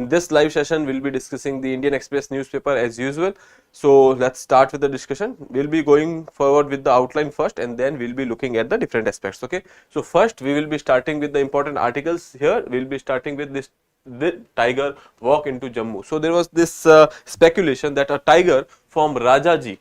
In this live session, we'll be discussing the Indian Express newspaper as usual. So let's start with the discussion. We'll be going forward with the outline first, and then we'll be looking at the different aspects. Okay. So first, we will be starting with the important articles here. We'll be starting with this: the tiger walk into Jammu. So there was this speculation that a tiger from Rajaji.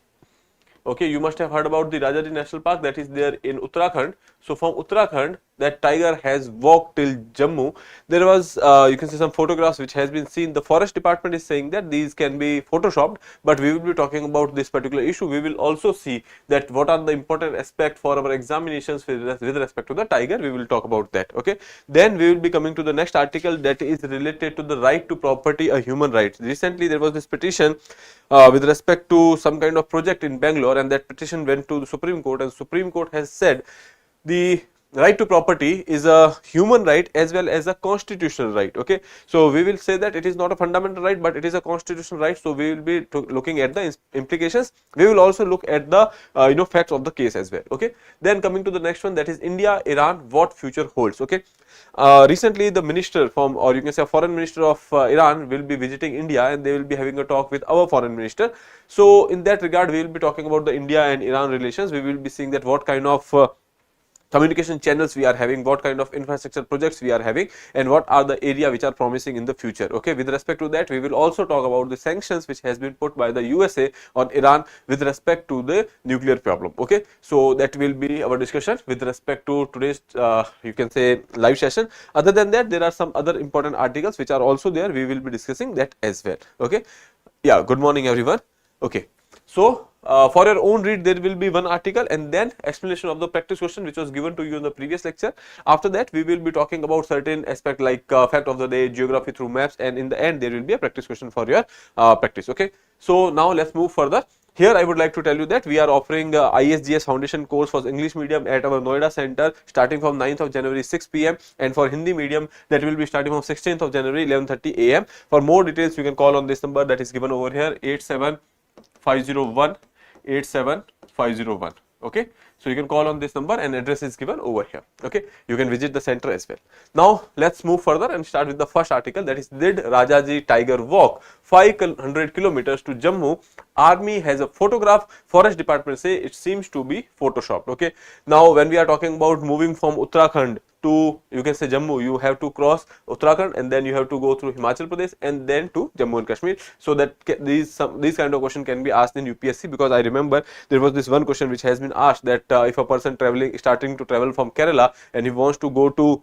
Okay, you must have heard about the Rajaji National Park that is there in Uttarakhand. So from Uttarakhand, that tiger has walked till Jammu. There was, you can see some photographs which has been seen. The forest department is saying that these can be photoshopped, but we will be talking about this particular issue. We will also see that what are the important aspects for our examinations with respect to the tiger. We will talk about that. Okay. Then we will be coming to the next article that is related to the right to property, a human right. Recently, there was this petition with respect to some kind of project in Bangalore, and that petition went to the Supreme Court, and Supreme Court has said the right to property is a human right as well as a constitutional right. Okay, so we will say that it is not a fundamental right, but it is a constitutional right. So we will be looking at the implications. We will also look at the facts of the case as well. Okay, then coming to the next one, that is India Iran, what future holds. Okay, recently the minister from, or you can say a foreign minister of Iran will be visiting India, and they will be having a talk with our foreign minister. So in that regard, we will be talking about the India and Iran relations. We will be seeing that what kind of communication channels we are having, what kind of infrastructure projects we are having, and what are the area which are promising in the future. Okay, with respect to that, we will also talk about the sanctions which has been put by the USA on Iran with respect to the nuclear problem. Okay, so that will be our discussion with respect to today's you can say live session. Other than that, there are some other important articles which are also there. We will be discussing that as well. Okay, yeah, good morning everyone. Okay, so for your own read, there will be one article and then explanation of the practice question which was given to you in the previous lecture. After that, we will be talking about certain aspect like fact of the day, geography through maps, and in the end there will be a practice question for your practice. Okay, so now let's move further. Here I would like to tell you that we are offering ISGS foundation course for English medium at our Noida center starting from 9th of January 6 p.m. and for Hindi medium that will be starting from 16th of January 11:30 a.m. For more details, you can call on this number that is given over here, 87501 87501. Okay, so you can call on this number and address is given over here. Okay, you can visit the center as well. Now let's move further and start with the first article, that is, did Rajaji tiger walk 500 kilometers to Jammu? Army has a photograph. Forest department say it seems to be photoshopped. Okay, now when we are talking about moving from Uttarakhand to, you can say, Jammu, you have to cross Uttarakhand and then you have to go through Himachal Pradesh and then to Jammu and Kashmir. So that these kind of question can be asked in UPSC, because I remember there was this one question which has been asked that if a person starting to travel from Kerala and he wants to go to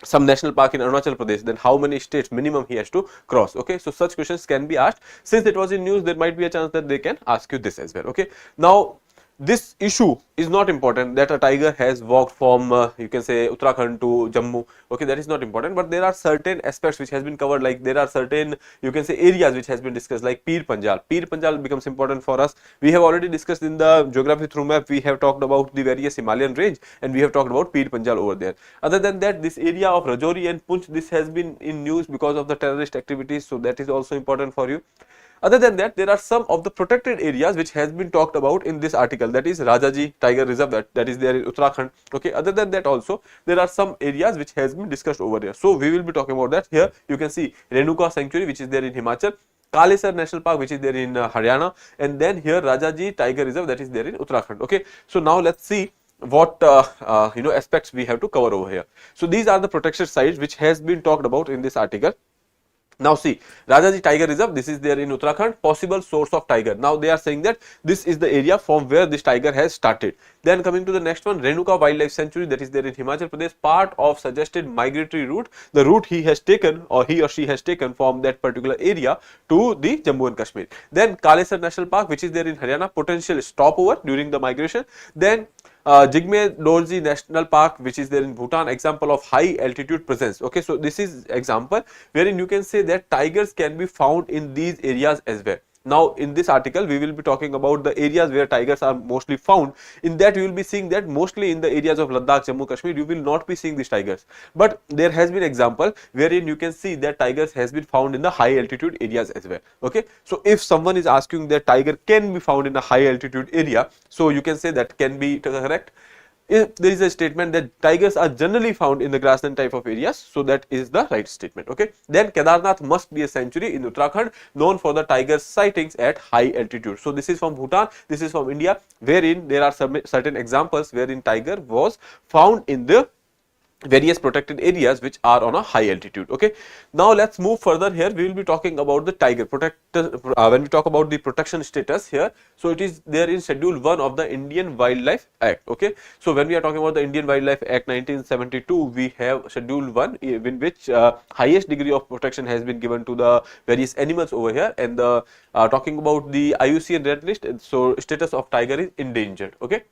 some national park in Arunachal Pradesh, then how many states minimum he has to cross. Okay, so such questions can be asked. Since it was in news, there might be a chance that they can ask you this as well. Okay, now this issue is not important that a tiger has walked from you can say Uttarakhand to Jammu. Okay, that is not important, but there are certain aspects which has been covered, like there are certain, you can say, areas which has been discussed, like Pir Panjal. Pir Panjal becomes important for us. We have already discussed in the geography through map, we have talked about the various Himalayan range and we have talked about Pir Panjal over there. Other than that, this area of Rajouri and Poonch, this has been in news because of the terrorist activities, so that is also important for you. Other than that, there are some of the protected areas which has been talked about in this article, that is Rajaji Tiger Reserve that is there in Uttarakhand. Okay, other than that also there are some areas which has been discussed over here. So we will be talking about that. Here you can see Renuka Sanctuary which is there in Himachal, Kalesar National Park which is there in Haryana, and then here Rajaji Tiger Reserve that is there in Uttarakhand. Okay, so now let's see what aspects we have to cover over here. So these are the protected sites which has been talked about in this article. Now see, Rajaji Tiger Reserve, this is there in Uttarakhand, possible source of tiger. Now they are saying that this is the area from where this tiger has started. Then coming to the next one, Renuka Wildlife Sanctuary that is there in Himachal Pradesh, part of suggested migratory route, the route he has taken or he or she has taken from that particular area to the Jammu and Kashmir. Then Kalesar National Park which is there in Haryana, potential stopover during the migration. Then Jigme Dorji National Park which is there in Bhutan, example of high altitude presence. Okay, so this is example wherein you can say that tigers can be found in these areas as well. Now in this article we will be talking about the areas where tigers are mostly found. In that you will be seeing that mostly in the areas of Ladakh, Jammu, Kashmir, you will not be seeing these tigers, but there has been example wherein you can see that tigers has been found in the high altitude areas as well. Okay, so if someone is asking that tiger can be found in a high altitude area, so you can say that can be correct. if there is a statement that tigers are generally found in the grassland type of areas, so that is the right statement. Okay, then Kedarnath must be a sanctuary in Uttarakhand known for the tiger sightings at high altitude. So this is from Bhutan, this is from India, wherein there are some certain examples wherein tiger was found in the various protected areas which are on a high altitude. Okay, now let's move further. Here we will be talking about the tiger protector. When we talk about the protection status here, so it is there in schedule 1 of the Indian Wildlife Act. Okay, so when we are talking about the Indian Wildlife Act 1972, we have schedule 1 in which highest degree of protection has been given to the various animals over here, and the talking about the IUCN Red List, so status of tiger is endangered. Okay,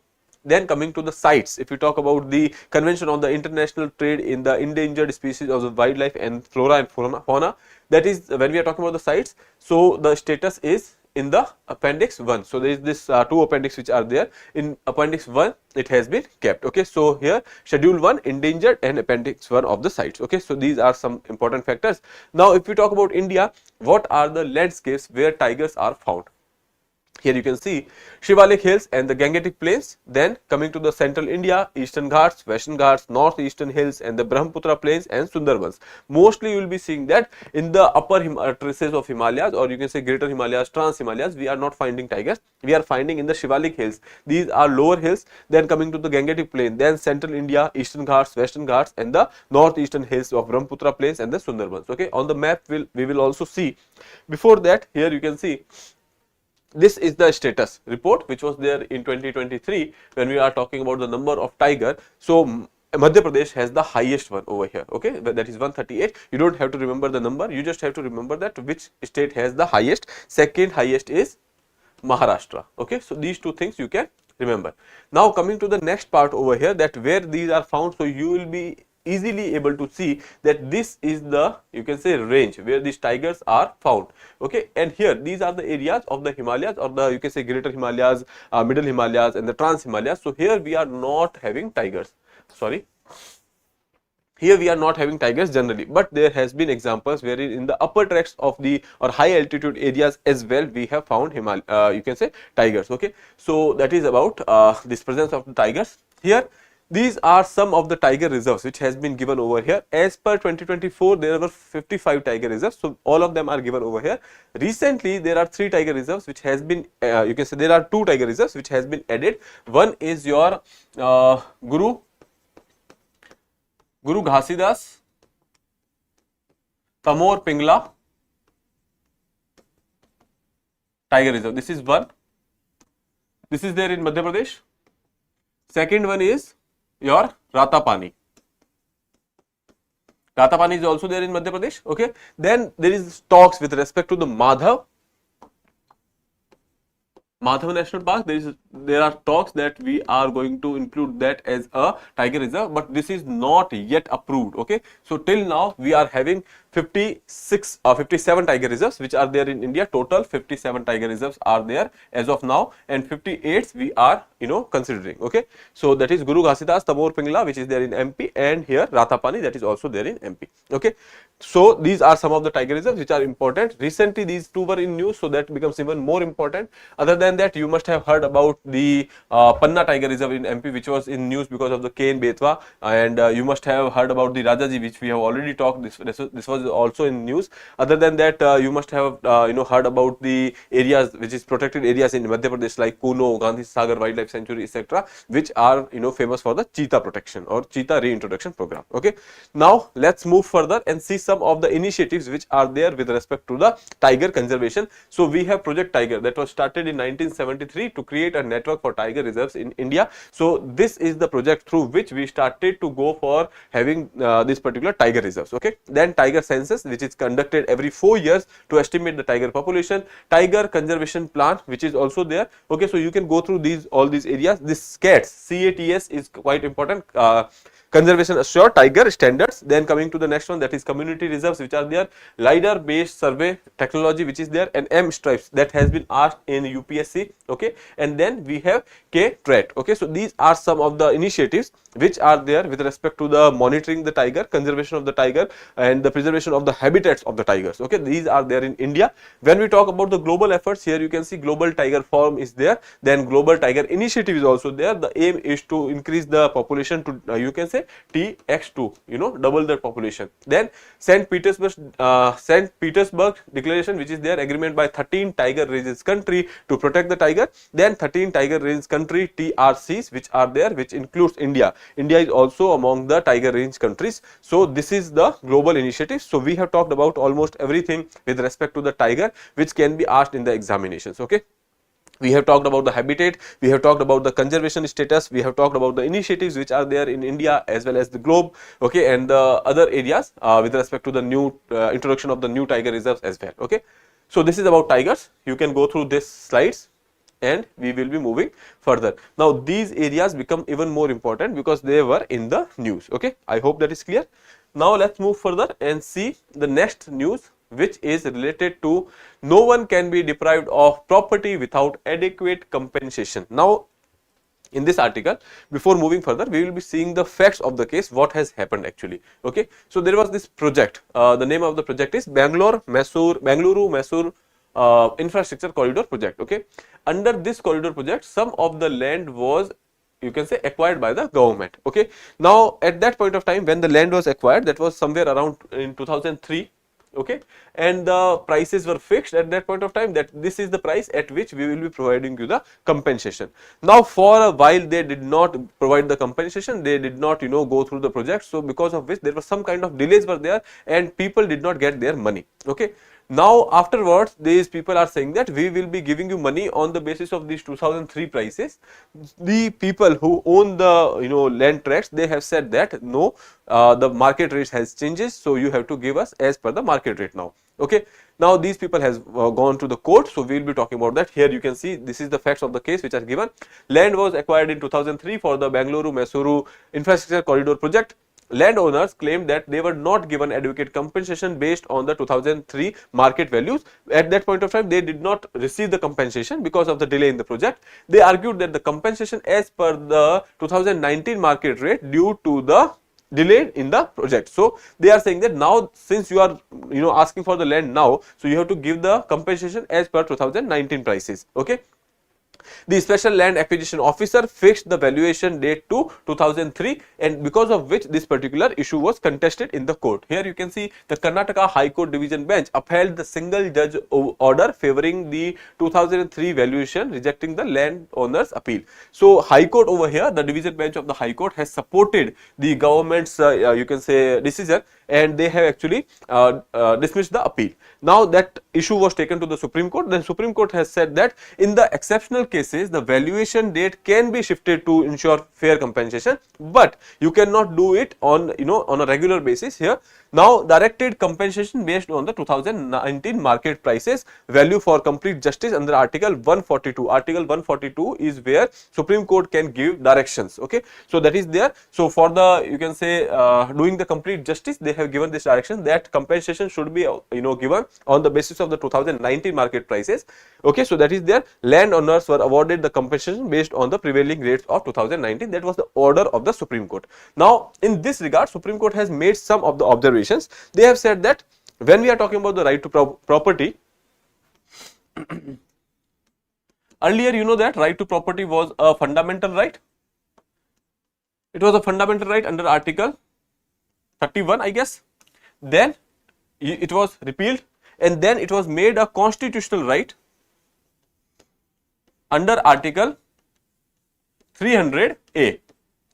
then coming to the sites, if we talk about the Convention on the International Trade in the Endangered Species of the Wildlife and Flora and Fauna, that is when we are talking about the sites, so the status is in the appendix 1. So there is this 2 appendix which are there. In appendix 1 it has been kept. Okay, so here schedule 1 endangered and appendix 1 of the sites. Okay, so these are some important factors. Now if we talk about India, what are the landscapes where tigers are found? Here you can see Shivalik Hills and the Gangetic Plains. Then coming to the central India, Eastern Ghats, Western Ghats, Northeastern Hills and the Brahmaputra Plains and Sundarbans. Mostly you will be seeing that in the upper traces of Himalayas, or you can say greater Himalayas, trans Himalayas, we are not finding tigers. We are finding in the Shivalik Hills. These are lower hills. Then coming to the Gangetic Plain, then central India, Eastern Ghats, Western Ghats and the Northeastern Hills of Brahmaputra Plains and the Sundarbans. Okay, on the map we will also see. Before that, here you can see this is the status report which was there in 2023 when we are talking about the number of tiger. So Madhya Pradesh has the highest one over here. Okay, that is 138. You don't have to remember the number, you just have to remember that which state has the highest. Second highest is Maharashtra. Okay, so these two things you can remember. Now coming to the next part over here, that where these are found, so you will be easily able to see that this is the, you can say, range where these tigers are found. Okay, and here these are the areas of the Himalayas, or the, you can say, greater Himalayas, middle Himalayas and the trans Himalayas. So here we are not having tigers, sorry, here we are not having tigers generally, but there has been examples where in the upper tracts of the or high altitude areas as well we have found you can say tigers. Okay, so that is about this presence of the tigers here. These are some of the tiger reserves which has been given over here. As per 2024, there were 55 tiger reserves. So all of them are given over here. Recently, there are 3 tiger reserves which has been, you can say there are 2 tiger reserves which has been added. One is your Guru Ghasidas Tamor Pingla Tiger Reserve. This is one. This is there in Madhya Pradesh. Second one is your Ratapani. Ratapani is also there in Madhya Pradesh. Okay. Then there is talks with respect to the Madhav National Park. There are talks that we are going to include that as a tiger reserve, but this is not yet approved. Okay. So till now we are having 56 or 57 tiger reserves which are there in India. Total 57 tiger reserves are there as of now, and 58 we are considering. Okay, so that is Guru Ghasidas Tamor Pingla which is there in MP, and here Ratapani, that is also there in MP. Okay, so these are some of the tiger reserves which are important. Recently these 2 were in news, so that becomes even more important. Other than that, you must have heard about the Panna Tiger Reserve in MP which was in news because of the cane Betwa, and you must have heard about the Rajaji which we have already talked. This was also in news. Other than that, you must have heard about the areas which is protected areas in Madhya Pradesh like Kuno, Gandhi Sagar Wildlife Sanctuary, etc., which are famous for the cheetah protection or cheetah reintroduction program. Okay, now let's move further and see some of the initiatives which are there with respect to the tiger conservation. So we have Project Tiger that was started in 1973 to create a network for tiger reserves in India. So this is the project through which we started to go for having this particular tiger reserves. Okay, then tiger census which is conducted every 4 years to estimate the tiger population. Tiger conservation plan which is also there. Okay, so you can go through all these areas. This CATS is quite important. conservation assure tiger standards. Then coming to the next one, that is community reserves, which are there, LiDAR based survey technology which is there, and M stripes that has been asked in UPSC, okay. And then we have K trait, okay. So these are some of the initiatives which are there with respect to the monitoring the tiger, conservation of the tiger, and the preservation of the habitats of the tigers, okay. These are there in India. When we talk about the global efforts, here you can see Global Tiger Forum is there, then Global Tiger Initiative is also there. The aim is to increase the population to you can say TX2, double the population. Then St. Petersburg Declaration, which is there, agreement by 13 tiger regions country to protect the tiger. Then 13 tiger regions country TRCs which are there, which includes India. India is also among the tiger range countries. So this is the global initiative. So we have talked about almost everything with respect to the tiger which can be asked in the examinations, okay. We have talked about the habitat, we have talked about the conservation status, we have talked about the initiatives which are there in India as well as the globe, okay, and the other areas with respect to the new introduction of the new tiger reserves as well, okay. So this is about tigers. You can go through these slides and we will be moving further. Now these areas become even more important because they were in the news, okay. I hope that is clear. Now let's move further and see the next news, which is related to no one can be deprived of property without adequate compensation. Now in this article, before moving further, we will be seeing the facts of the case, what has happened actually, okay. So there was this project, the name of the project is Bangalore Mysore infrastructure corridor project, okay. Under this corridor project, some of the land was, you can say, acquired by the government, okay. Now at that point of time when the land was acquired, that was somewhere around in 2003, okay, and the prices were fixed at that point of time, that this is the price at which we will be providing you the compensation. Now for a while they did not provide the compensation, they did not go through the project, so because of which there was some kind of delays were there and people did not get their money, okay. Now afterwards these people are saying that we will be giving you money on the basis of these 2003 prices. The people who own the land tracts, they have said that no, the market rate has changes, so you have to give us as per the market rate now, okay. Now these people has gone to the court, so we will be talking about that. Here you can see this is the facts of the case which are given. Land was acquired in 2003 for the Bangalore Mysuru infrastructure corridor project. Landowners claimed that they were not given adequate compensation based on the 2003 market values. At that point of time, they did not receive the compensation because of the delay in the project. They argued that the compensation as per the 2019 market rate due to the delay in the project. So they are saying that now since you are asking for the land now, so you have to give the compensation as per 2019 prices, okay. The special land acquisition officer fixed the valuation date to 2003, and because of which this particular issue was contested in the court. Here you can see the Karnataka High Court Division Bench upheld the single judge order favoring the 2003 valuation, rejecting the landowner's appeal. So High Court over here, the Division Bench of the High Court has supported the government's you can say decision, and they have actually dismissed the appeal. Now that issue was taken to the Supreme Court. The Supreme Court has said that in the exceptional cases, the valuation date can be shifted to ensure fair compensation, but you cannot do it on on a regular basis here. Now directed compensation based on the 2019 market prices value for complete justice under Article 142. Article 142 is where Supreme Court can give directions, okay. So that is there. So for the you can say doing the complete justice, they have given this direction that compensation should be given on the basis of the 2019 market prices, okay. So that is there. Landowners were awarded the compensation based on the prevailing rates of 2019. That was the order of the Supreme Court. Now in this regard, Supreme Court has made some of the observations. They have said that when we are talking about the right to property, earlier that right to property was a fundamental right. It was a fundamental right under Article 31, I guess. Then it was repealed, and then it was made a constitutional right under Article 300A.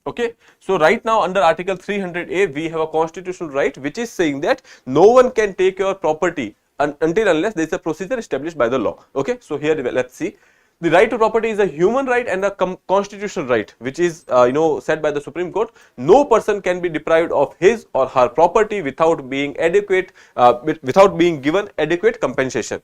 Okay, so right now under Article 300A we have a constitutional right which is saying that no one can take your property until unless there is a procedure established by the law. Okay, so here let's see. The right to property is a human right and a constitutional right which is said by the Supreme Court. No person can be deprived of his or her property without being given adequate compensation.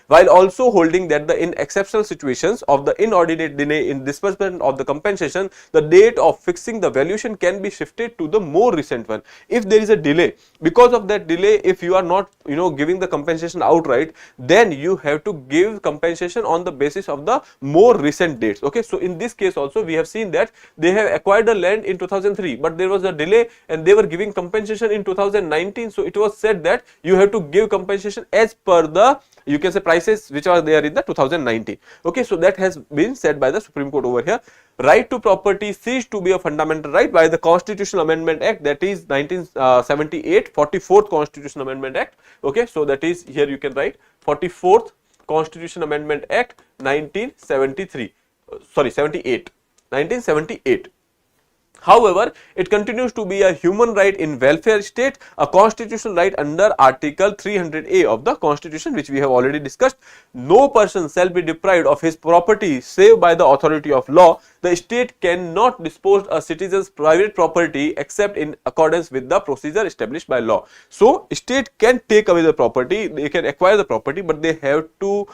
while also holding that in exceptional situations of the inordinate delay in disbursement of the compensation, the date of fixing the valuation can be shifted to the more recent one. If there is a delay, because of that delay, if you are not giving the compensation outright, then you have to give compensation on the basis of the more recent dates. Okay, so in this case also we have seen that they have acquired the land in 2003, but there was a delay and they were giving compensation in 2019. So it was said that you have to give compensation as per the prices which are there in the 2019. Okay, so that has been said by the Supreme Court over here. Right to property ceased to be a fundamental right by the Constitutional Amendment Act, that is 1978, 44th Constitutional Amendment Act. Okay, so that is, here you can write 44th Constitutional Amendment Act 1978. However, it continues to be a human right in welfare state, a constitutional right under Article 300A of the Constitution, which we have already discussed. No person shall be deprived of his property save by the authority of law. The state cannot dispose a citizen's private property except in accordance with the procedure established by law. So, state can take away the property, they can acquire the property, but they have to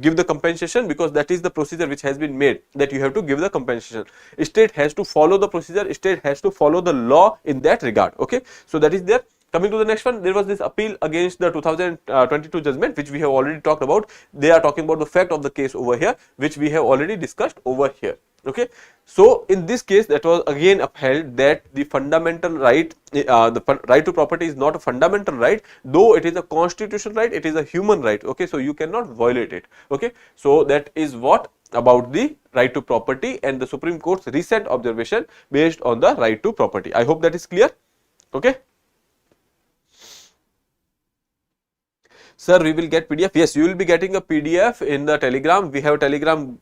give the compensation, because that is the procedure which has been made, that you have to give the compensation. State has to follow the procedure, state has to follow the law in that regard. Okay, so that is there. Coming to the next one, there was this appeal against the 2022 judgment, which we have already talked about. They are talking about the fact of the case over here, which we have already discussed over here. Okay, so in this case, that was again upheld that the fundamental right, the right to property is not a fundamental right, though it is a constitutional right, it is a human right. Okay, so you cannot violate it. Okay, so that is what about the right to property and the Supreme Court's recent observation based on the right to property. I hope that is clear. Okay. Sir, we will get PDF. Yes, you will be getting a PDF in the Telegram. We have a Telegram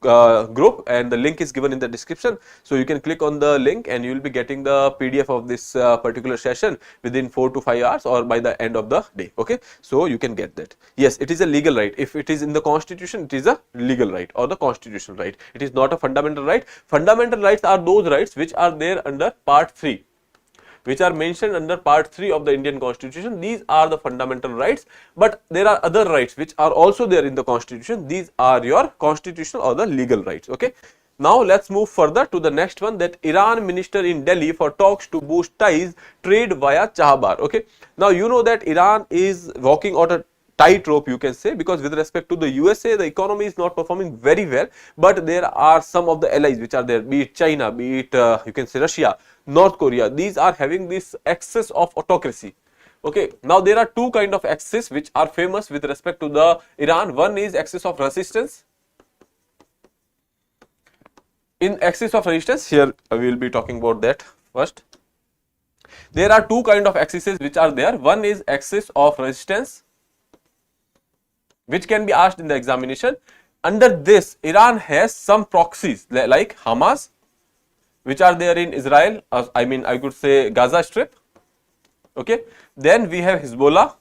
group and the link is given in the description. So you can click on the link and you will be getting the PDF of this particular session within 4 to 5 hours or by the end of the day. Okay, so you can get that. Yes, it is a legal right. If it is in the Constitution, it is a legal right or the constitutional right. It is not a fundamental right. Fundamental rights are those rights which are there under Part 3. Which are mentioned under Part 3 of the Indian Constitution. These are the fundamental rights, but there are other rights which are also there in the Constitution. These are your constitutional or the legal rights. Okay. Now let's move further to the next one, that Iran minister in Delhi for talks to boost ties, trade via Chahbar. Okay. Now you know that Iran is walking on a tightrope, you can say, because with respect to the USA, the economy is not performing very well, but there are some of the allies which are there, be it China, be it you can say Russia, North Korea. These are having this excess of autocracy. Okay, now there are two kind of axis which are famous with respect to the Iran. One is axis of resistance. In axis of resistance, here we will be talking about that first. There are two kind of axes which are there. One is axis of resistance, which can be asked in the examination. Under this, Iran has some proxies like Hamas, which are there in Israel, I could say Gaza Strip. Okay, then we have Hezbollah.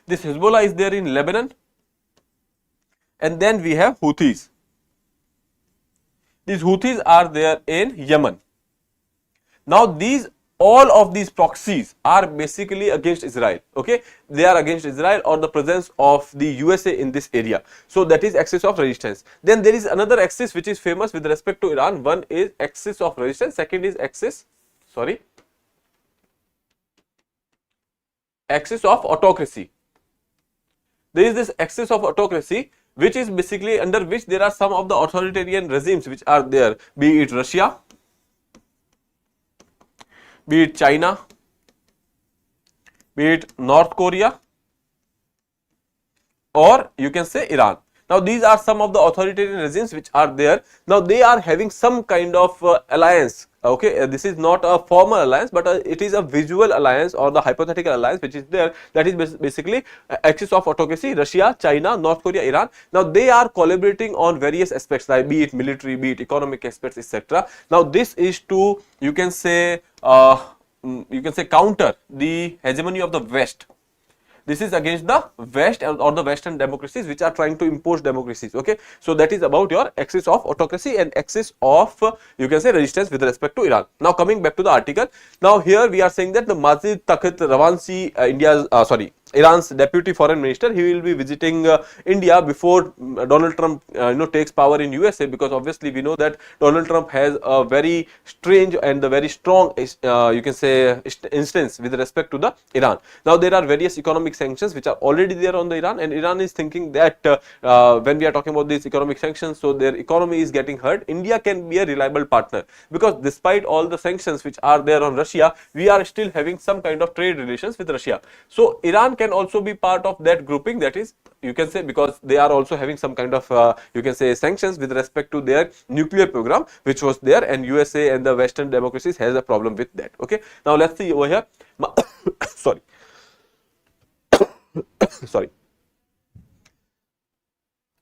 This Hezbollah is there in Lebanon, and then we have Houthis. These Houthis are there in Yemen. Now all of these proxies are basically against Israel. Okay, they are against Israel or the presence of the USA in this area. So that is axis of resistance. Then there is another axis which is famous with respect to Iran. One is axis of resistance, second is axis of autocracy. There is this axis of autocracy, which is basically under which there are some of the authoritarian regimes which are there, be it Russia, be it China, be it North Korea, or you can say Iran. Now these are some of the authoritarian regimes which are there. Now they are having some kind of alliance. Okay, this is not a formal alliance, but it is a visual alliance or the hypothetical alliance which is there. That is basically axis of autocracy: Russia, China, North Korea, Iran. Now they are collaborating on various aspects, like be it military, be it economic aspects, etc. Now this is to you can say counter the hegemony of the West. This is against the West or the Western democracies which are trying to impose democracies. Okay, so that is about your axis of autocracy and axis of you can say resistance with respect to Iran. Now coming back to the article. Now here we are saying that the Masjid Takht Ravansi Iran's deputy foreign minister, he will be visiting India before Donald Trump takes power in USA, because obviously we know that Donald Trump has a very strange and a very strong you can say instance with respect to the Iran. Now there are various economic sanctions which are already there on the Iran, and Iran is thinking that when we are talking about these economic sanctions, so their economy is getting hurt, India can be a reliable partner, because despite all the sanctions which are there on Russia, we are still having some kind of trade relations with Russia. So Iran can also be part of that grouping, that is, you can say, because they are also having some kind of you can say sanctions with respect to their nuclear program which was there, and USA and the Western democracies has a problem with that. Okay, now let's see over here. Sorry. Sorry.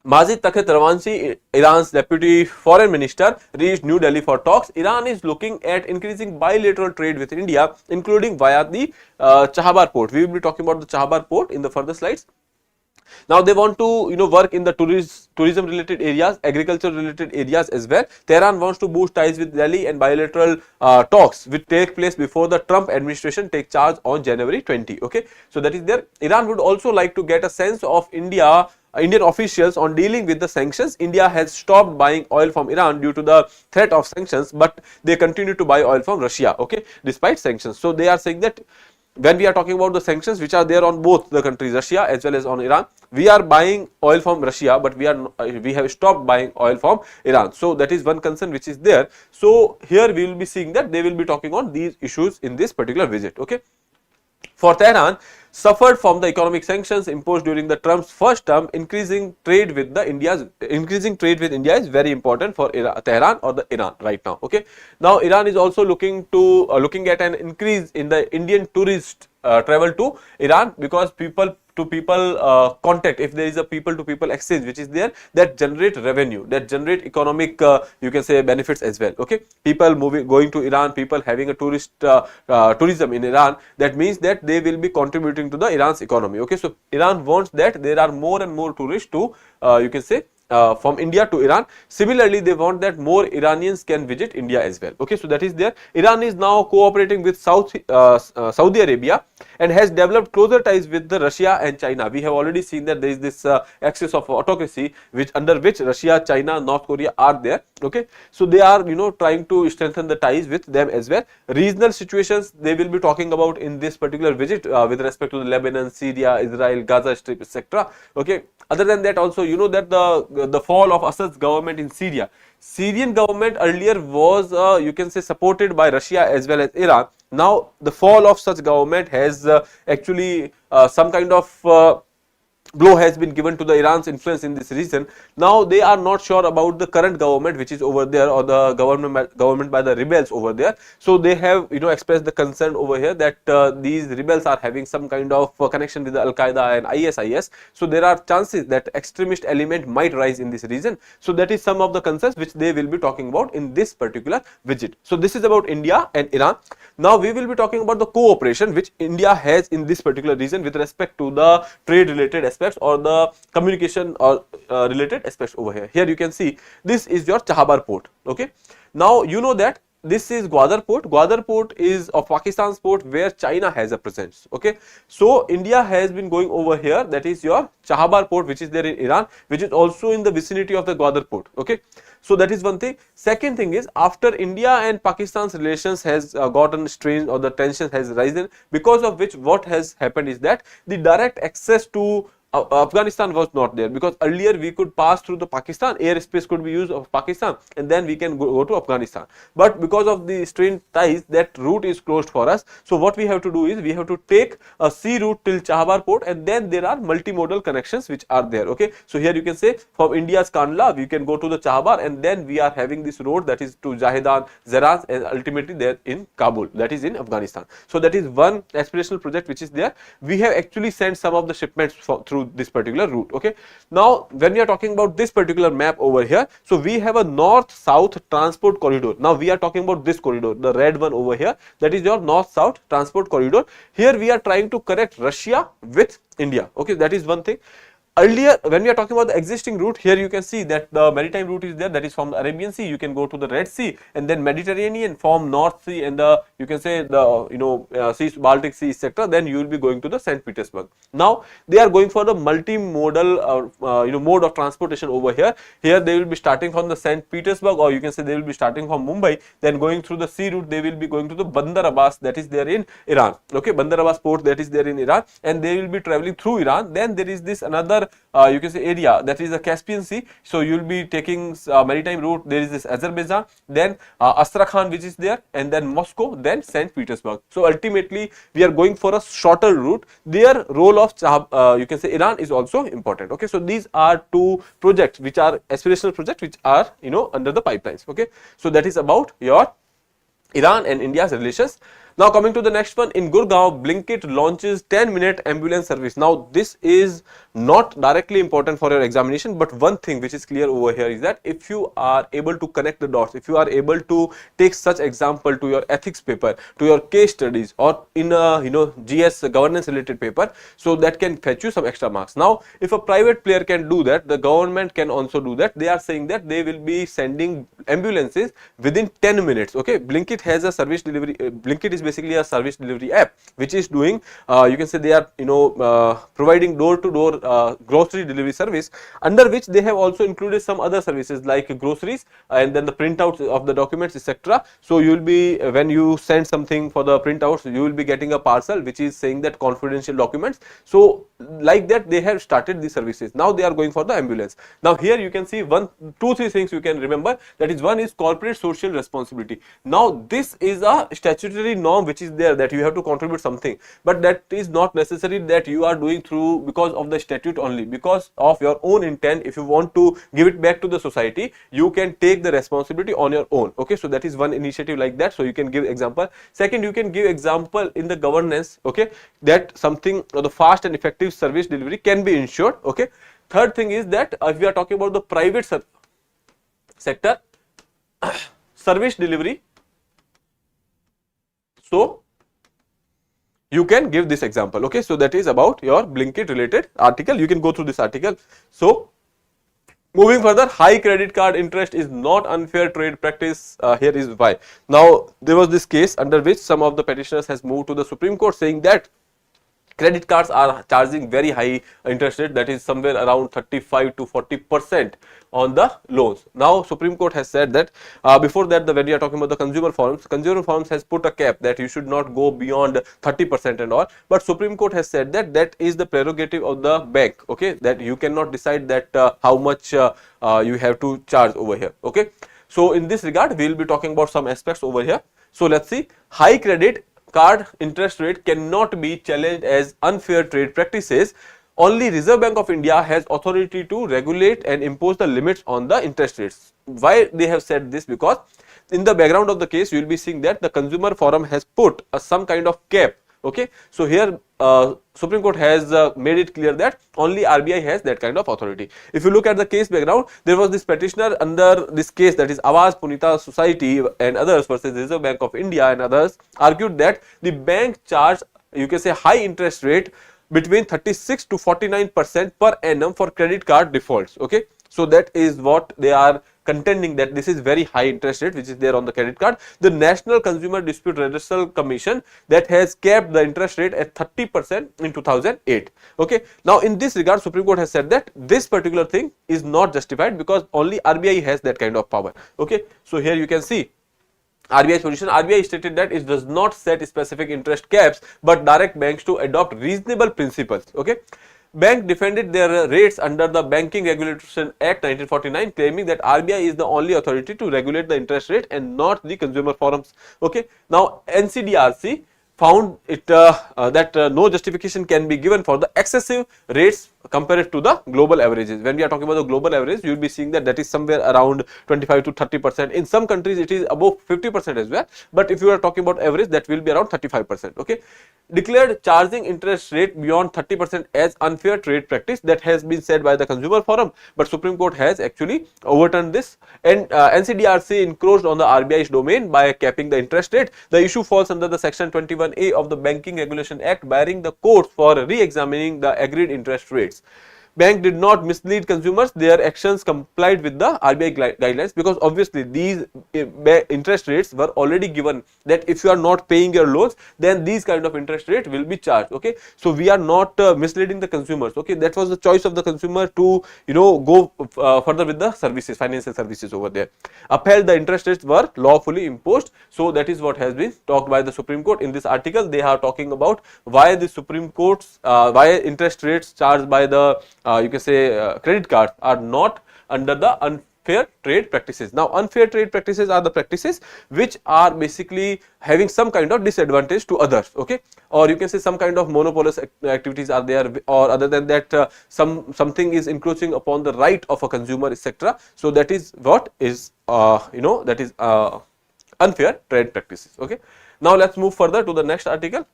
Majid Takht Ravanchi, Iran's deputy foreign minister, reached New Delhi for talks. Iran is looking at increasing bilateral trade with India, including via the Chahabar port. We will be talking about the Chahabar port in the further slides. Now they want to work in the tourism related areas, agriculture related areas as well. Tehran wants to boost ties with Delhi, and bilateral talks will take place before the Trump administration take charge on January 20. Okay, so that is there. Iran would also like to get a sense of Indian officials on dealing with the sanctions. India has stopped buying oil from Iran due to the threat of sanctions, but they continue to buy oil from Russia, okay, despite sanctions. So they are saying that when we are talking about the sanctions which are there on both the countries, Russia as well as on Iran, we are buying oil from Russia, but we have stopped buying oil from Iran. So that is one concern which is there. So here we will be seeing that they will be talking on these issues in this particular visit. Okay. For Tehran, suffered from the economic sanctions imposed during the Trump's first term, increasing trade with India is very important for Tehran or the Iran right now. Okay. Now Iran is also looking at an increase in the Indian tourist travel to Iran, because people to people contact, if there is a people to people exchange which is there, that generate revenue, that generate economic you can say benefits as well. Okay, people going to Iran, people having a tourism in Iran, that means that they will be contributing to the Iran's economy. Okay, so Iran wants that there are more and more tourists to you can say from India to Iran. Similarly, they want that more Iranians can visit India as well. Okay, so that is there. Iran is now cooperating with Saudi Arabia and has developed closer ties with the Russia and China. We have already seen that there is this axis of autocracy under which Russia, China, North Korea are there. Okay, so they are trying to strengthen the ties with them as well. Regional situations they will be talking about in this particular visit with respect to the Lebanon, Syria, Israel, Gaza Strip, etc. Okay. Other than that, also that the fall of Assad's government in Syria. Syrian government earlier was you can say supported by Russia as well as Iran. Now the fall of such government has actually some kind of blow has been given to the Iran's influence in this region. Now they are not sure about the current government which is over there, or the government by the rebels over there. So they have expressed the concern over here that these rebels are having some kind of connection with the Al Qaeda and ISIS. So there are chances that extremist element might rise in this region. So that is some of the concerns which they will be talking about in this particular visit. So this is about India and Iran. Now we will be talking about the cooperation which India has in this particular region with respect to the trade related aspects or the communication or related aspects over here. Here you can see this is your Chahabar port. Okay. Now you know that this is Gwadar port. Gwadar port is of Pakistan's port where China has a presence. Okay. So India has been going over here, that is your Chahabar port which is there in Iran, which is also in the vicinity of the Gwadar port. Okay. So that is one thing. Second thing is, after India and Pakistan's relations has gotten strained or the tension has risen, because of which what has happened is that the direct access to Afghanistan was not there, because earlier we could pass through the Pakistan, airspace could be used of Pakistan, and then we can go to Afghanistan. But because of the strained ties, that route is closed for us. So what we have to do is we have to take a sea route till Chahabar port, and then there are multimodal connections which are there. Okay, so here you can say from India's Kandla we can go to the Chahabar, and then we are having this road that is to Zahedan, Zeraz, and ultimately there in Kabul, that is in Afghanistan. So that is one aspirational project which is there. We have actually sent some of the shipments through this particular route. Okay, now when we are talking about this particular map over here, so we have a north south transport corridor. Now we are talking about this corridor, the red one over here, that is your north south transport corridor. Here we are trying to connect Russia with India. Okay, that is one thing. earlier when we are talking about the existing route, here you can see that the maritime route is there, that is from the Arabian Sea, you can go to the Red Sea, and then Mediterranean from North Sea and the, you can say the seas, Baltic Sea, etc. Then you will be going to the St. Petersburg. Now they are going for the multimodal mode of transportation over here. Here they will be starting from the St. Petersburg, or you can say they will be starting from Mumbai, then going through the sea route they will be going to the Bandar Abbas, that is there in Iran. Okay, Bandar Abbas port, that is there in Iran, and they will be traveling through Iran. Then there is this another you can say area, that is the Caspian Sea. So you will be taking maritime route. There is this Azerbaijan, then Astrakhan which is there, and then Moscow, then St. Petersburg. So ultimately we are going for a shorter route. Their role of you can say Iran is also important. Okay, so these are two projects which are aspirational projects which are under the pipelines. Okay, so that is about your Iran and India's relations. Now coming to the next one, in Gurgaon, Blinket launches 10-minute ambulance service. Now this is not directly important for your examination, but one thing which is clear over here is that if you are able to connect the dots, if you are able to take such example to your ethics paper, to your case studies, or in a GS governance related paper, so that can fetch you some extra marks. Now if a private player can do that, the government can also do that. They are saying that they will be sending ambulances within 10 minutes. Okay, Blinkit has a service delivery. Blinkit is basically a service delivery app which is doing you can say they are providing door to door grocery delivery service, under which they have also included some other services like groceries and then the printouts of the documents, etc. So you will be, when you send something for the printouts, you will be getting a parcel which is saying that confidential documents. So like that they have started the services. Now they are going for the ambulance. Now here you can see two, three things you can remember. That is, one is corporate social responsibility. Now this is a statutory norm which is there, that you have to contribute something, but that is not necessary that you are doing through because of the statute only. Because of your own intent, if you want to give it back to the society, you can take the responsibility on your own. Okay, so that is one initiative like that. So you can give example. Second, you can give example in the governance, okay, that something or the fast and effective service delivery can be ensured. Okay. Third thing is that if we are talking about the private sector service delivery, so you can give this example. Okay, so that is about your Blinkit related article. You can go through this article. So moving further, high credit card interest is not unfair trade practice. Here is why. Now there was this case under which some of the petitioners has moved to the Supreme Court saying that credit cards are charging very high interest rate, that is somewhere around 35 to 40% on the loans. Now Supreme Court has said that before that, when we are talking about the consumer forums has put a cap that you should not go beyond 30% and all, but Supreme Court has said that that is the prerogative of the bank. Okay, that you cannot decide that how much you have to charge over here. Okay, so in this regard we will be talking about some aspects over here. So let's see, high credit card interest rate cannot be challenged as unfair trade practices. Only Reserve Bank of India has authority to regulate and impose the limits on the interest rates. Why they have said this? Because in the background of the case you will be seeing that the consumer forum has put some kind of cap. Okay, so here Supreme Court has made it clear that only RBI has that kind of authority. If you look at the case background, there was this petitioner under this case, that is Awaz Punita Society and others versus Reserve Bank of India and others, argued that the bank charged, you can say, high interest rate between 36 to 49% per annum for credit card defaults. Okay, so that is what they are contending, that this is very high interest rate which is there on the credit card. The National Consumer Dispute Redressal Commission that has capped the interest rate at 30% in 2008. Okay, now in this regard Supreme Court has said that this particular thing is not justified because only RBI has that kind of power. Okay, so here you can see RBI's position. RBI stated that it does not set specific interest caps but direct banks to adopt reasonable principles. Okay, bank defended their rates under the Banking Regulation Act 1949, claiming that RBI is the only authority to regulate the interest rate and not the consumer forums. Okay, now NCDRC found it that no justification can be given for the excessive rates compared to the global averages. When we are talking about the global average, you will be seeing that that is somewhere around 25 to 30%. In some countries it is above 50% as well, but if you are talking about average, that will be around 35%. Okay, declared charging interest rate beyond 30% as unfair trade practice. That has been said by the consumer forum, but Supreme Court has actually overturned this, and NCDRC encroached on the RBI's domain by capping the interest rate. The issue falls under the section 21A of the Banking Regulation Act, barring the courts for re-examining the agreed interest rates. bank did not mislead consumers, their actions complied with the RBI guidelines, because obviously these interest rates were already given that if you are not paying your loans, then these kind of interest rate will be charged. Okay, so we are not misleading the consumers. Okay, that was the choice of the consumer to go further with the services, financial services over there. Upheld the interest rates were lawfully imposed. So that is what has been talked by the Supreme Court. In this article they are talking about why the Supreme Court's why interest rates charged by the you can say credit cards are not under the unfair trade practices. Now unfair trade practices are the practices which are basically having some kind of disadvantage to others. Okay, or you can say some kind of monopolist activities are there, or other than that something is encroaching upon the right of a consumer, etc. So that is what is that is unfair trade practices. Okay, now let's move further to the next article.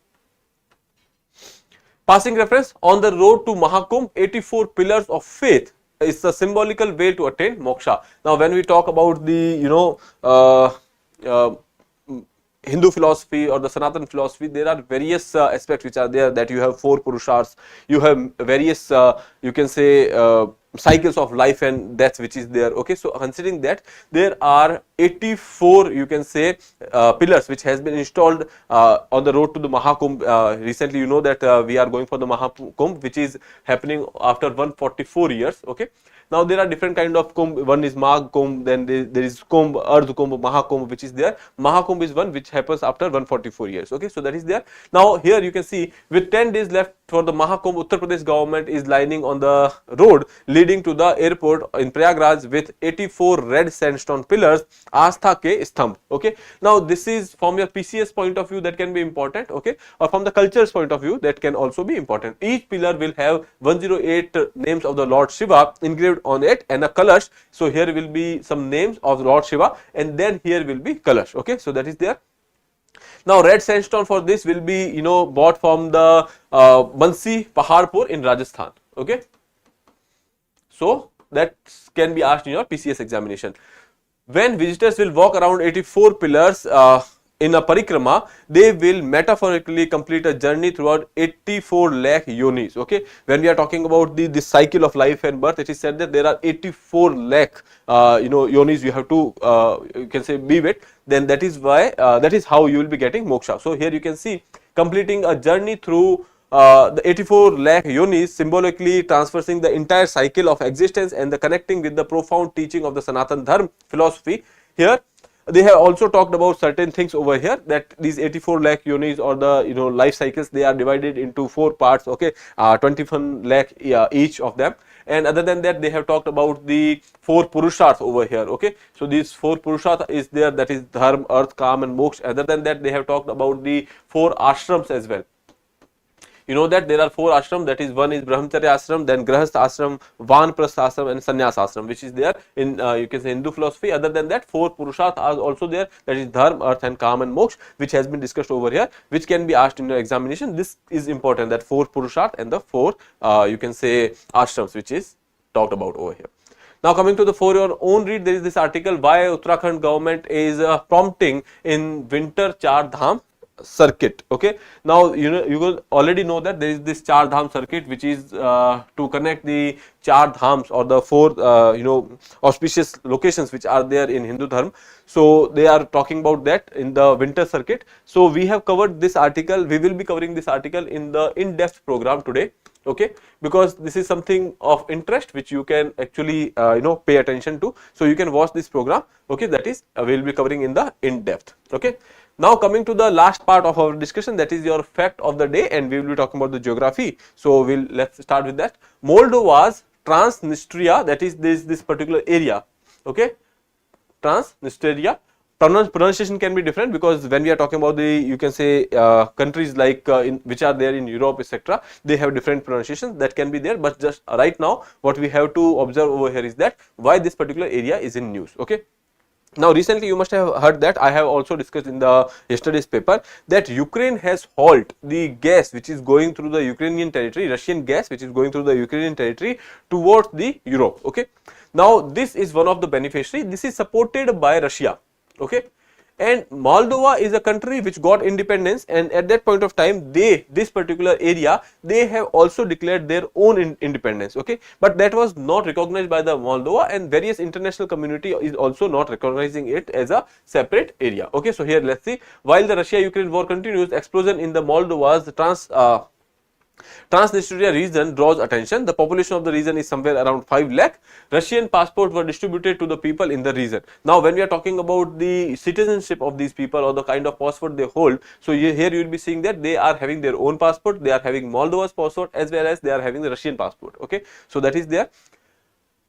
Passing reference: on the road to Mahak, 84 pillars of faith is the symbolical way to attain moksha. Now when we talk about the Hindu philosophy or the Sanatan philosophy, there are various aspects which are there, that you have 4 purushars, you have various you can say cycles of life and death which is there. Okay, so considering that there are 84 you can say pillars which has been installed on the road to the Mahakumbh. Recently you know that we are going for the Mahakumbh, which is happening after 144 years. Okay, now there are different kind of kumbh. One is Mahak Kumbh, then there is Kumbh, Ardh Kumbh, Mahakumbh which is there. Mahakumbh is one which happens after 144 years. Okay, so that is there. Now here you can see with 10 days left for the Mahakumbh, Uttar Pradesh government is lining on the road leading to the airport in Prayagraj with 84 red sandstone pillars, Astha ke Stambh. Okay, now this is from your PCS point of view that can be important. Okay, or from the culture's point of view that can also be important. Each pillar will have 108 names of the Lord Shiva engraved on it and a kalash. So here will be some names of Lord Shiva, and then here will be kalash. Okay, so that is there. Now red sandstone for this will be bought from the Bansi Paharpur in Rajasthan. Okay, so that can be asked in your PCS examination. When visitors will walk around 84 pillars in a parikrama, they will metaphorically complete a journey throughout 84 lakh yonis. Okay, when we are talking about this cycle of life and birth, it is said that there are 84 lakh yonis you have to you can say be with. Then that is why that is how you will be getting moksha. So here you can see completing a journey through the 84 lakh yonis, symbolically transversing the entire cycle of existence and the connecting with the profound teaching of the Sanatan Dharma philosophy. Here they have also talked about certain things over here, that these 84 lakh yonis or the life cycles, they are divided into 4 parts. Okay, 21 lakh each of them. And other than that, they have talked about the 4 purushas over here. Okay, so these 4 purushas is there, that is dharma, earth, kam and moksha. Other than that, they have talked about the 4 ashrams as well. You know that there are 4 ashrams, that is one is brahmacharya ashram, then grahastha ashram, vanprastha ashram and sannyas ashram, which is there in you can say Hindu philosophy. Other than that, 4 purushas are also there, that is dharma, earth and kam and moksha, which has been discussed over here, which can be asked in your examination. This is important, that 4 purushas and the 4 you can say ashrams which is talked about over here. Now coming to the for your own read, there is this article, why Uttarakhand government is prompting in winter Char Dham circuit. Okay, now you will already know that there is this Char Dham circuit which is to connect the Char Dhams or the 4 auspicious locations which are there in Hindu Dharma. So they are talking about that in the winter circuit. So we have covered this article, we will be covering this article in the in-depth program today. Okay, because this is something of interest which you can actually pay attention to. So you can watch this program. Okay, that is we will be covering in the in-depth. Okay, now coming to the last part of our discussion, that is your fact of the day, and we will be talking about the geography. So let's start with that. Moldova's Transnistria, that is this particular area. Okay, Transnistria. Pronunciation can be different, because when we are talking about the you can say countries like which are there in Europe, etc., they have different pronunciations that can be there. But just right now what we have to observe over here is that why this particular area is in news. Okay, now recently you must have heard that I have also discussed in the yesterday's paper that Ukraine has halted the gas which is going through the Ukrainian territory, Russian gas which is going through the Ukrainian territory towards the Europe. Okay, now this is one of the beneficiary. This is supported by Russia. Okay, And Moldova is a country which got independence, and at that point of time this particular area, they have also declared their own independence, okay, but that was not recognized by the Moldova, and various international community is also not recognizing it as a separate area, okay. So here let's see, while the Russia-Ukraine war continues, explosion in the Moldova's Transnistria region draws attention. The population of the region is somewhere around 5 lakh. Russian passports were distributed to the people in the region. Now, when we are talking about the citizenship of these people or the kind of passport they hold, so here you will be seeing that they are having their own passport, they are having Moldova's passport as well as they are having the Russian passport, okay. So that is there.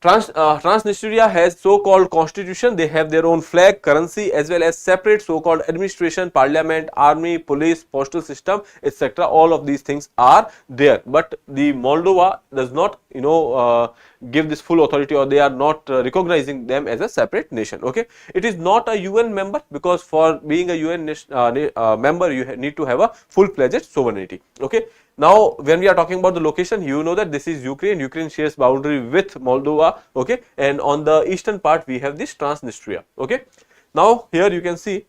Transnistria has so-called constitution, they have their own flag, currency as well as separate so-called administration, parliament, army, police, postal system, etc. All of these things are there, but the Moldova does not, give this full authority, or they are not recognizing them as a separate nation, okay. It is not a UN member, because for being a UN member you need to have a full-fledged sovereignty, okay. Now, when we are talking about the location, you know that this is Ukraine. Ukraine shares boundary with Moldova, okay, and on the eastern part we have this Transnistria, okay. Now, here you can see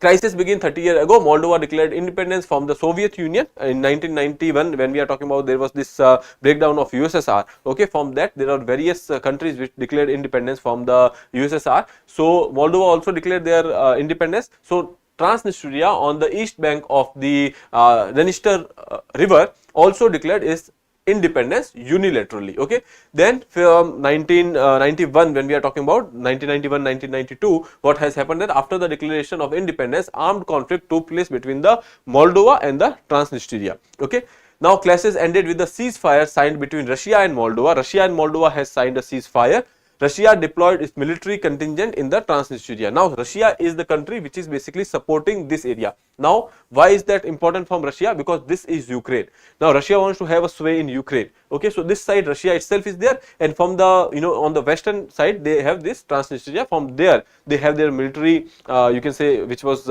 crisis began 30 years ago. Moldova declared independence from the Soviet Union in 1991. When we are talking about, there was this breakdown of USSR, okay. From that there are various countries which declared independence from the USSR. So Moldova also declared their independence. So Transnistria on the east bank of the Dniester river also declared its independence unilaterally, okay. Then from 1991, when we are talking about 1991, 1992, what has happened that after the declaration of independence, armed conflict took place between the Moldova and the Transnistria, okay. Now clashes ended with the ceasefire signed between Russia and Moldova. Russia and Moldova has signed a ceasefire. Russia deployed its military contingent in the Transnistria. Now, Russia is the country which is basically supporting this area. Now, why is that important from Russia? Because this is Ukraine. Now, Russia wants to have a sway in Ukraine. Okay, so this side Russia itself is there, and from the on the western side they have this Transnistria. From there they have their military, you can say, which was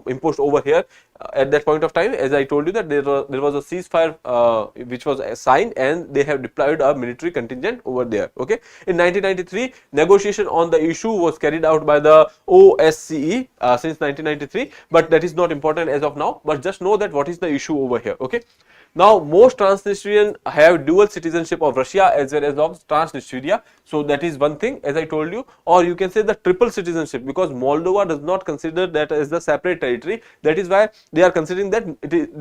imposed over here. At that point of time, as I told you, that there was a ceasefire which was signed, and they have deployed a military contingent over there. Okay, in 1993, negotiation on the issue was carried out by the OSCE since 1993, but that is not important as of now. But just know that what is the issue over here. Okay. Now, most Transnistrian have dual citizenship of Russia as well as of Transnistria. So, that is one thing, as I told you, or you can say the triple citizenship, because Moldova does not consider that as the separate territory. That is why they are considering that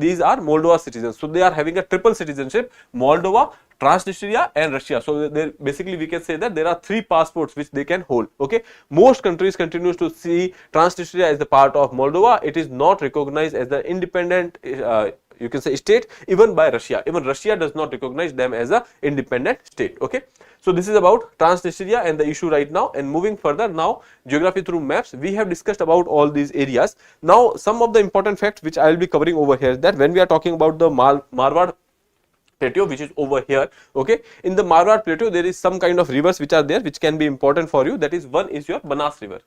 these are Moldova citizens. So, they are having a triple citizenship: Moldova, Transnistria and Russia. So, basically we can say that there are 3 passports which they can hold. Okay, most countries continues to see Transnistria as the part of Moldova. It is not recognized as the independent you can say state even by Russia. Even Russia does not recognize them as a independent state. Okay, so this is about Transnistria and the issue right now. And moving further, now geography through maps, we have discussed about all these areas. Now some of the important facts which I will be covering over here, that when we are talking about the Marwar Plateau, which is over here, okay, in the Marwar Plateau there is some kind of rivers which are there which can be important for you. That is, one is your Banas river.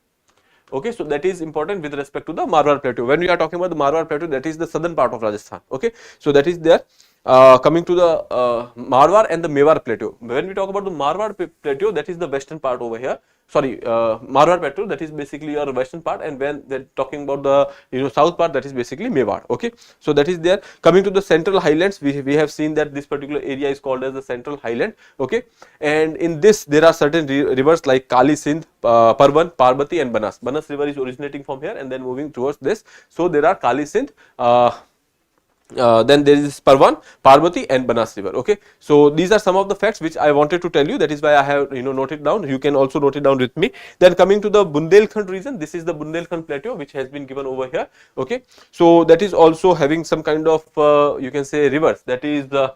Okay, so that is important with respect to the Marwar Plateau. When we are talking about the Marwar Plateau, that is the southern part of Rajasthan. Okay, so that is there. Coming to the Marwar and the Mewar Plateau. When we talk about the Marwar Plateau, that is the western part over here. Sorry, Marwar Plateau, that is basically your western part, and when they're talking about the south part, that is basically Mewar. Okay, so that is there. Coming to the Central Highlands, we have seen that this particular area is called as the Central Highland. Okay, and in this there are certain rivers like Kali Sindh, Parvan, Parbati and Banas. Banas river is originating from here and then moving towards this. So there are Kali Sindh, then there is Parvan, Parbati and Banas river. Okay, so these are some of the facts which I wanted to tell you. That is why I have noted down. You can also note it down with me. Then coming to the Bundelkhand region, this is the Bundelkhand plateau which has been given over here. Okay, so that is also having some kind of you can say rivers, that is the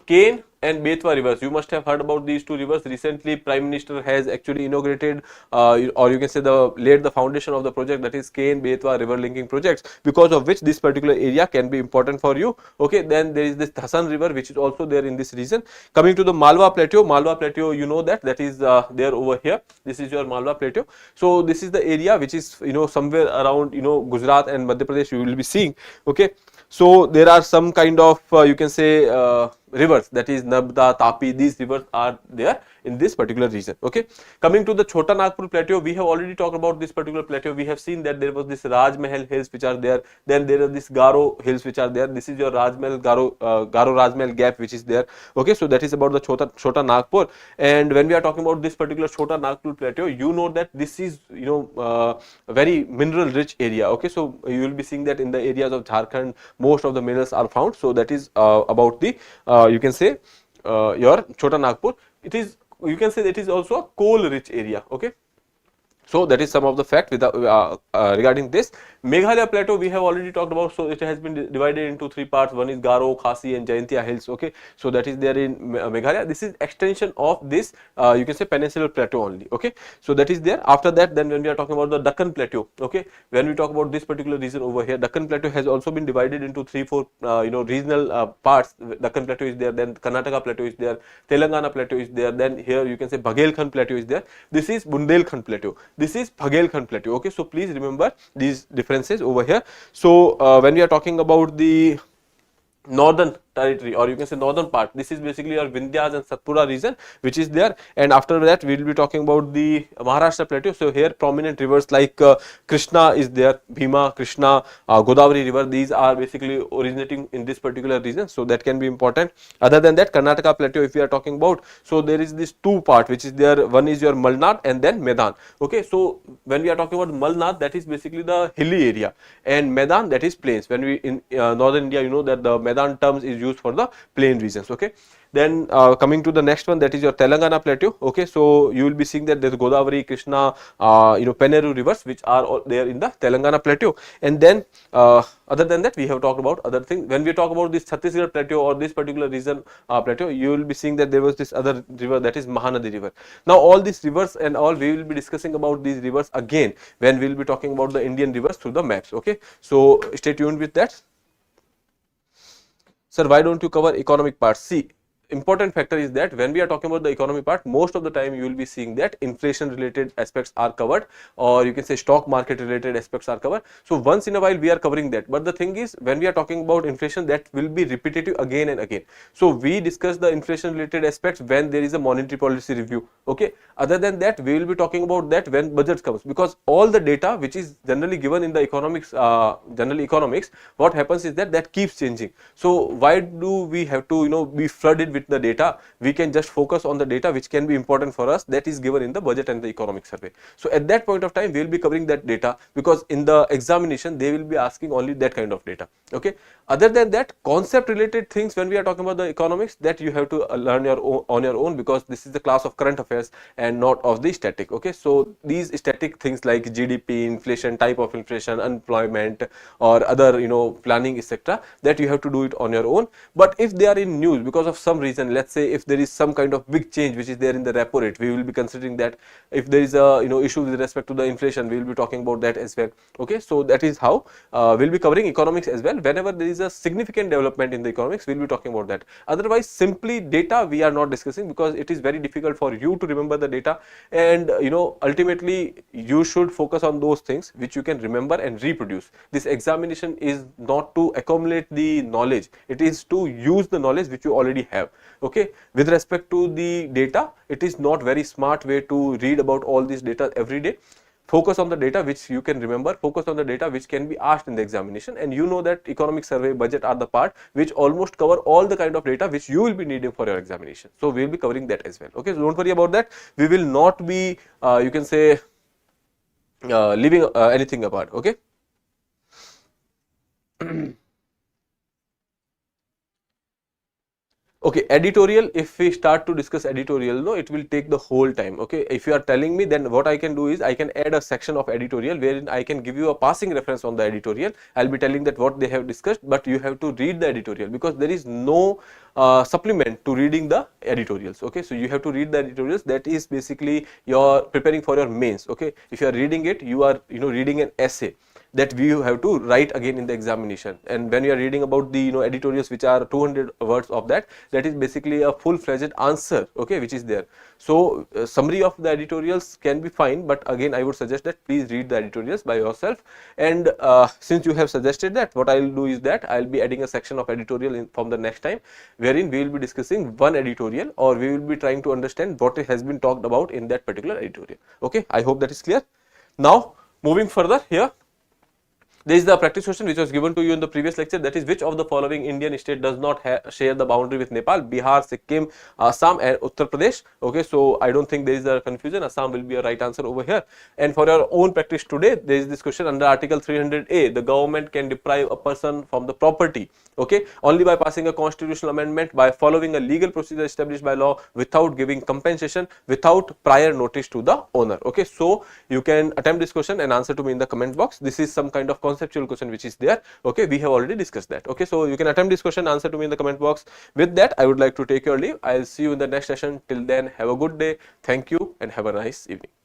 Kane and Betwa rivers. You must have heard about these 2 rivers. Recently Prime Minister has actually inaugurated or you can say laid the foundation of the project, that is Kane Betwa river linking projects, because of which this particular area can be important for you. Okay, then there is this Hassan river which is also there in this region. Coming to the Malwa Plateau, you know that is there over here. This is your Malwa Plateau. So this is the area which is somewhere around Gujarat and Madhya Pradesh you will be seeing. Okay, so there are some kind of you can say rivers, that is Nabda, Tapi, these rivers are there in this particular region. Okay, coming to the Chota Nagpur plateau, we have already talked about this particular plateau. We have seen that there was this Rajmahal hills which are there, then there are this Garo hills which are there. This is your Rajmahal Garo Rajmahal gap which is there. Okay, so that is about the Chota Nagpur. And when we are talking about this particular Chota Nagpur plateau, you know that this is a very mineral rich area. Okay, so you will be seeing that in the areas of Jharkhand most of the minerals are found. So that is about the you can say your Chota Nagpur. It is, you can say, that is also a coal rich area. Okay, so that is some of the fact with regarding this. Meghalaya plateau we have already talked about, so it has been divided into three parts. One is Garo, Khasi and Jaintia hills. Okay, so that is there in Meghalaya. This is extension of this you can say peninsular plateau only. Okay, so that is there. After that, then when we are talking about the Deccan plateau, okay, when we talk about this particular region over here, Deccan plateau has also been divided into 3-4 regional parts. Deccan plateau is there, then Karnataka plateau is there, Telangana plateau is there, then here you can say Baghelkhand plateau is there. This is Bundelkhand plateau, this is Baghelkhand plateau. Okay, so please remember these differences over here. So when we are talking about the northern territory, or you can say northern part, this is basically your Vindhyas and Satpura region which is there. And after that we will be talking about the Maharashtra plateau. So here prominent rivers like Krishna is there, Bhima, Krishna, Godavari river, these are basically originating in this particular region, so that can be important. Other than that, Karnataka plateau if we are talking about, so there is this two part which is there, one is your Malnad and then Medan. Okay, so when we are talking about Malnad, that is basically the hilly area, and Medan, that is plains. When we in northern India, you know that the Medan terms is used for the plain regions. Okay, then coming to the next one, that is your Telangana plateau. Okay, so you will be seeing that there is Godavari, Krishna, Peneru rivers which are all there in the Telangana plateau. And then other than that, we have talked about other things. When we talk about this Chhattisgarh plateau or this particular region plateau, you will be seeing that there was this other river, that is Mahanadi river. Now all these rivers and all, we will be discussing about these rivers again when we will be talking about the Indian rivers through the maps. Okay, so stay tuned with that. Sir, why don't you cover economic part? See, important factor is that when we are talking about the economy part, most of the time you will be seeing that inflation related aspects are covered, or you can say stock market related aspects are covered. So once in a while we are covering that, but the thing is, when we are talking about inflation, that will be repetitive again and again. So we discuss the inflation related aspects when there is a monetary policy review. Okay, other than that, we will be talking about that when budget comes, because all the data which is generally given in the economics, general economics, what happens is that keeps changing. So why do we have to be flooded with the data? We can just focus on the data which can be important for us, that is given in the budget and the economic survey. So at that point of time we will be covering that data, because in the examination they will be asking only that kind of data. Okay, other than that, concept related things, when we are talking about the economics, that you have to learn on your own, because this is the class of current affairs and not of the static. Okay, so these static things like GDP, inflation, type of inflation, unemployment, or other planning, etc., that you have to do it on your own. But if they are in news because of some reason, let's say if there is some kind of big change which is there in the repo rate, we will be considering that. If there is a issue with respect to the inflation, we will be talking about that as well. Okay, so that is how we'll be covering economics as well. Whenever there is a significant development in the economics, we'll be talking about that. Otherwise, simply data we are not discussing, because it is very difficult for you to remember the data, and ultimately you should focus on those things which you can remember and reproduce. This examination is not to accumulate the knowledge, it is to use the knowledge which you already have. Okay, with respect to the data, it is not very smart way to read about all this data every day. Focus on the data which you can remember, focus on the data which can be asked in the examination, and you know that economic survey, budget are the part which almost cover all the kind of data which you will be needing for your examination. So we will be covering that as well. Okay, so don't worry about that. We will not be you can say leaving anything apart. Okay. Okay, editorial, if we start to discuss editorial, no, it will take the whole time. Okay, if you are telling me, then what I can do is I can add a section of editorial wherein I can give you a passing reference on the editorial. I'll be telling that what they have discussed, but you have to read the editorial, because there is no supplement to reading the editorials. Okay, so you have to read the editorials. That is basically your preparing for your mains. Okay, if you are reading it, you are reading an essay. that we have to write again in the examination. And when you are reading about the editorials which are 200 words of that is basically a full-fledged answer, okay, which is there. So summary of the editorials can be fine, but again I would suggest that please read the editorials by yourself. And since you have suggested that, what I will do is that I will be adding a section of editorial from the next time, wherein we will be discussing one editorial, or we will be trying to understand what has been talked about in that particular editorial. Okay, I hope that is clear. Now moving further, here there is the practice question which was given to you in the previous lecture, that is, which of the following Indian state does not share the boundary with Nepal? Bihar, Sikkim, Assam and Uttar Pradesh. Okay, so I don't think there is a confusion. Assam will be a right answer over here. And for your own practice today, there is this question under Article 300A, the government can deprive a person from the property, okay, only by passing a constitutional amendment, by following a legal procedure established by law, without giving compensation, without prior notice to the owner. Okay, so you can attempt this question and answer to me in the comment box. This is some kind of conceptual question which is there. Okay, we have already discussed that. Okay, so you can attempt this question, answer to me in the comment box. With that, I would like to take your leave. I'll see you in the next session. Till then, have a good day. Thank you and have a nice evening.